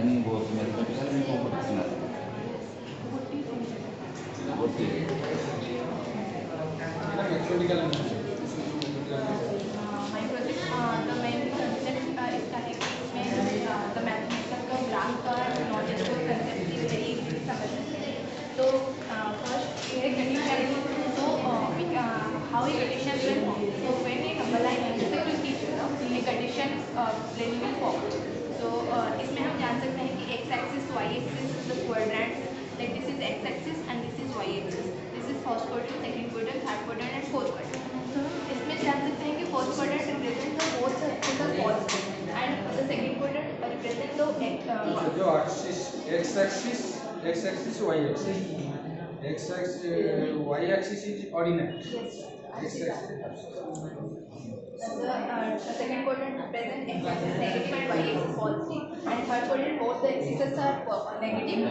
in both mathematical and computational. What mathematical and My project, the main concept इसका है कि इसमें the mathematical का ग्राफ का नॉलेज को कंसेप्ट वेरी इजीली समझ सकते हैं. तो फर्स्ट ये condition, so how a condition will form. So when a number line intersect with each other, a condition then will form. So इसमें हम जान सकते हैं कि x axis, y axis, the quadrants, like this is x axis and this is y axis. This is first quadrant, second quadrant, third quadrant and fourth quadrant. तो हम इसमें जान सकते हैं कि first quadrant represent the both axis of positive and the second quadrant represent the जो axis x axis y axis y axis is ordinate x axis the second quadrant represent x axis negative and y axis positive, and third quadrant both the axes are negative,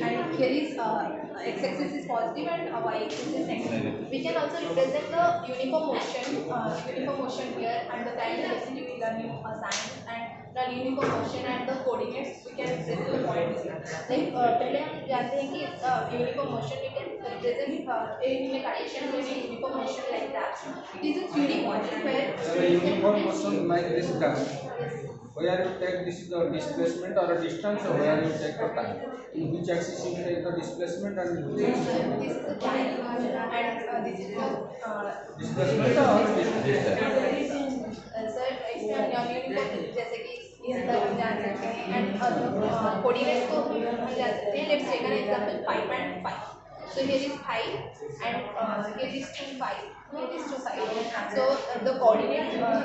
and here is x axis is positive and y axis is negative. We can also represent the uniform motion here, and the time velocity we learn in science, and the uniform motion and the coordinates we can represent the points. Like पहले हम जानते हैं कि uniform motion we can represent in a Cartesian way uniform motion like that. This is 3D model where uniform motion like this graph where you take this is the displacement or a distance or where you take the time in which axis you take the displacement and which axis this is the time and this is the displacement or distance sir इसमें हम uniform जैसे कि इस तरह हम जान सकते हैं एंड कोऑर्डिनेट्स को हम जान सकते हैं. Let's take an example 5 and 5. So here is 5 and here is 2 5. Here is 2 5. So the coordinate will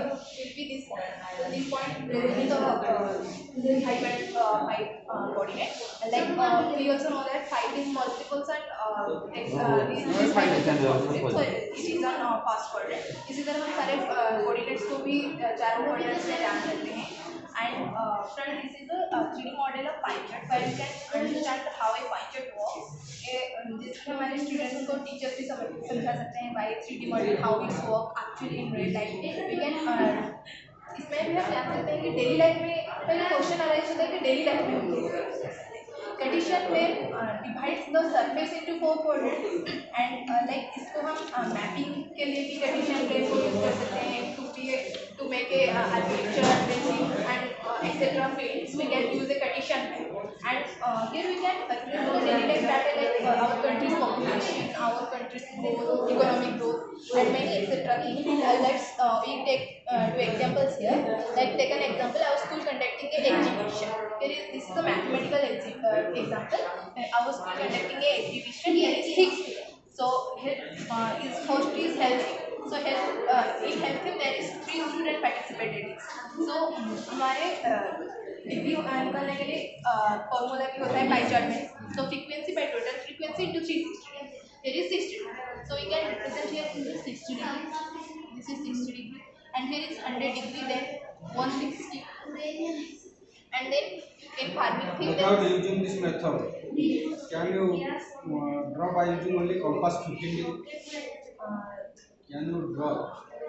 be this point. So this point represents the 5 and 5 coordinate. Like we also know that 5 is multiples and this 5 is multiples. So it is on fast coordinate. इसी तरह हम सारे coordinates को भी चारों coordinates में जान सकते हैं. And friend, this is a 3D model of pie chart where you can understand how a pie chart works. जिसमें हमारे स्टूडेंट्स को टीचर्स भी समझा सकते हैं by 3D model how it works actually in real life. We can इसमें भी हम जान सकते हैं कि डेली लाइफ में पहले क्वेश्चन अराइज होता है कि डेली लाइफ में कंडीशन में divides the surface into 4 quadrant and like इसको हम मैपिंग के लिए भी कंडीशन प्लेन को यूज कर सकते हैं to make a architecture dressing and etc fields. We can use a condition map and here we can represent daily life data like our country's population, our country's growth, economic growth and many etc. Let's we take two examples here. Like take an example, our school conducting an exhibition. This is a mathematical example. Our school conducting an exhibition. Here is 6. So here is first is health. So health in health there is 3 students participated. So हमारे degree निकालने के लिए formula भी होता है pie chart में. So frequency by total frequency into 360. Here is 60. So we can represent here in 60 degree. This is 60 degree, and here is 100 degree. Then 160. And then in farming thing. Without using this method, can you draw by using only compass 15 degree? Can you draw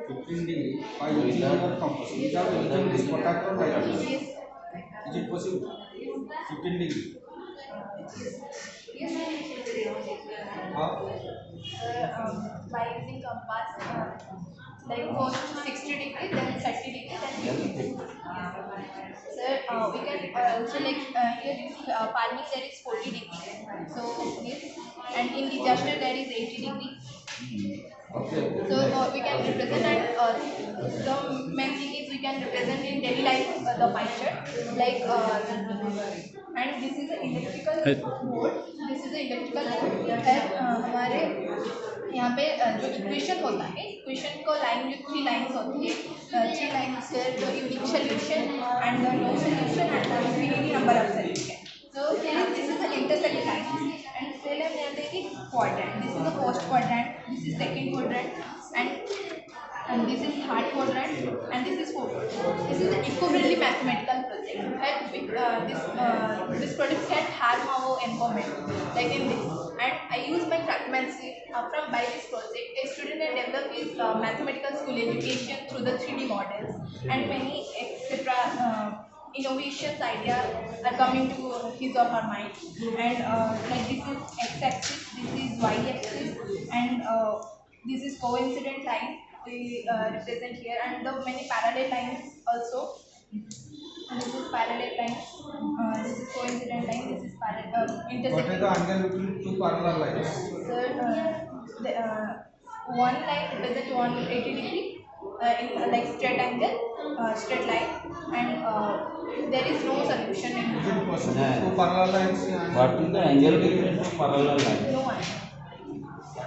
15 degree by using your compass without using this protractor like this? Yes. Is it possible? 15 degree. How? By using compass, like first 60 degree, then 30 degree, then 50 degree. Sir, we can also like here is farming there is 40 degree. So this, and in disaster there is 80 degree. Okay. So we can represent and the main thing is we can represent in daily life the pie chart like and this is an electrical board. This is an electrical board है हमारे यहाँ पे जो equation होता है equation को line जो 3 lines होती है 3 lines the unique solution and the no solution and the infinity number of solution. So here this is the intersect line and पहले हम जानते हैं कि quadrant. This is the first quadrant, this is second quadrant and this is third quadrant and this is fourth quadrant. This is an eco-friendly mathematical project. This project can harm our environment like in this. And I use my craftsmanship from by this project. A student can develop his mathematical school education through the 3D models and many etc. innovations idea are coming to his or her mind. And like this is x-axis, this is y-axis, and this is coincident line we represent here, and the many parallel lines also. And this is parallel line. This is coincident line. This is parallel What is intersecting. the angle between two parallel lines? So one line represents 180 degree in like straight angle, straight line, and there is no solution in Is it possible Yeah. two parallel lines? What is the angle between two parallel lines? no one.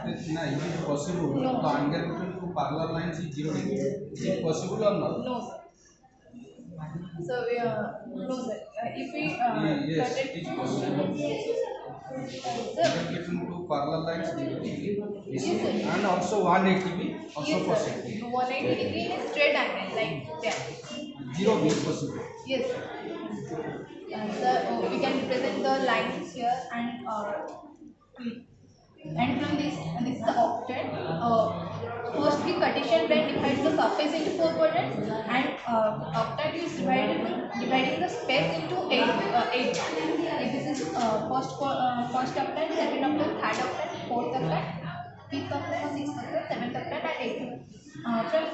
Is it possible? No. The angle between two parallel lines is 0 degree. Is it possible or not? No, sir. So no, sir. If we Yes, cut it, it is possible. sir, Angle between two parallel lines 0 degree. yes, sir. And also 180 degree also Yes, possible. sir. 180 degree in a straight angle like that. 0 is possible. Yes. So we can represent the lines here, and from this is the octet. Firstly, Cartesian blend divides the surface into 4 quadrants, and octet is dividing the space into 8. Like this is first octet, second octet, third octet, fourth octet, fifth octet, sixth octet, seventh octet, and eighth. From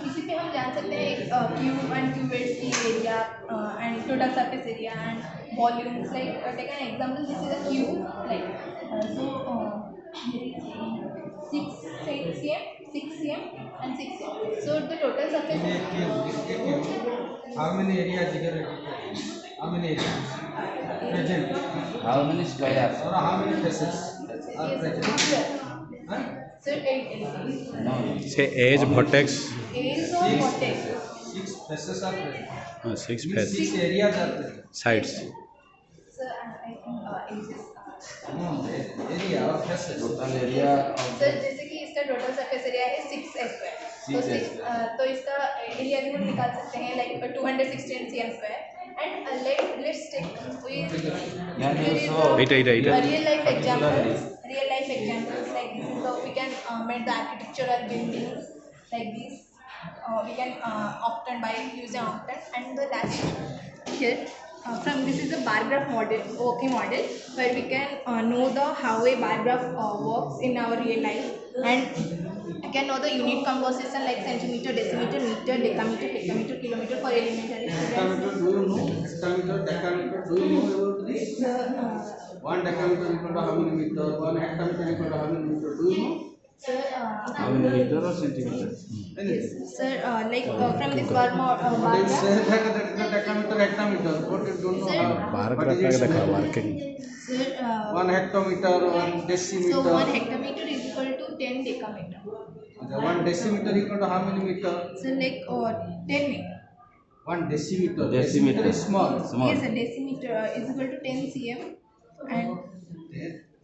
इसी पे हम जान सकते हैं एक cube and cuboids की area and total surface area and volumes like take an example this is a cube like so 6 cm and 6 cm. So the total surface In a cube, how many areas here? How many areas present? How many squares? Or how many faces are is present? here. Huh? So 8 elements. No. Say edge vertex. A's or Six. vertex. 6 faces are present. 6 Means face 6 areas are present. sides. So I think A's. No, area or faces. Total area of sir जैसे कि इसका total surface area है 6 square, तो इसका area भी हम निकाल सकते हैं like 216 cm square. And let's take Yeah, so Eight. real life examples like this is how we can make the architectural buildings like this. We can often by using octet. And the last here from this is a bar graph model, working model, where we can know the how a bar graph works in our real life, and we can know the unit composition like centimeter, decimeter, meter, decameter, hectometer, kilometer for elementary Hectometer, students. do you know? Hectometer, decameter, do you know about this? So, 1 decameter equal to how many meter? 1 hectometer equal to how many meter? Do you know? sir, how many meter or centimeter? Anything. yes, sir, like from this bar But graph. you say that the decameter, hectometer, but you don't know Sir, how. Bar what graph is like its the meaning? working. Sir, 1 hectometer, 1 so decimeter. 1 hectometer is equal to 10 decameter. Okay, 1 decimeter equal to how many meter? So like 10 meter. 1 decimeter. Decimeter. is small. Small. Yes, a decimeter is equal to 10 cm and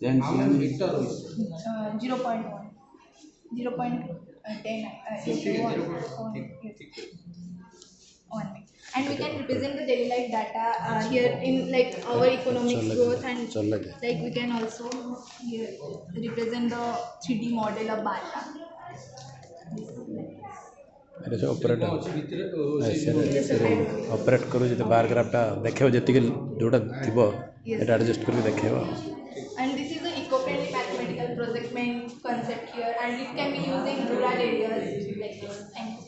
10 How many cm. meter is it? 0.1. 0.10 is Okay, 1. 0.1. 1. And we can represent the daily life data here in like our economic growth, and चल लगे. like we can also here represent the 3D model of Bata. ଏଇଟା ସବୁ operate ଭିତରେ ସେରେ operate କରୁ ଯଦି ବାର୍ ଗ୍ରାଫ୍ଟା ଦେଖେଇବ ଯେତିକି ଯେଉଁଟା ଥିବ ଏଇଟା ଆଡ଼ଜଷ୍ଟ କରିକି ଦେଖେଇବ. And this is an eco-friendly mathematical project main concept here, and it can be used in rural areas like this. Thank you.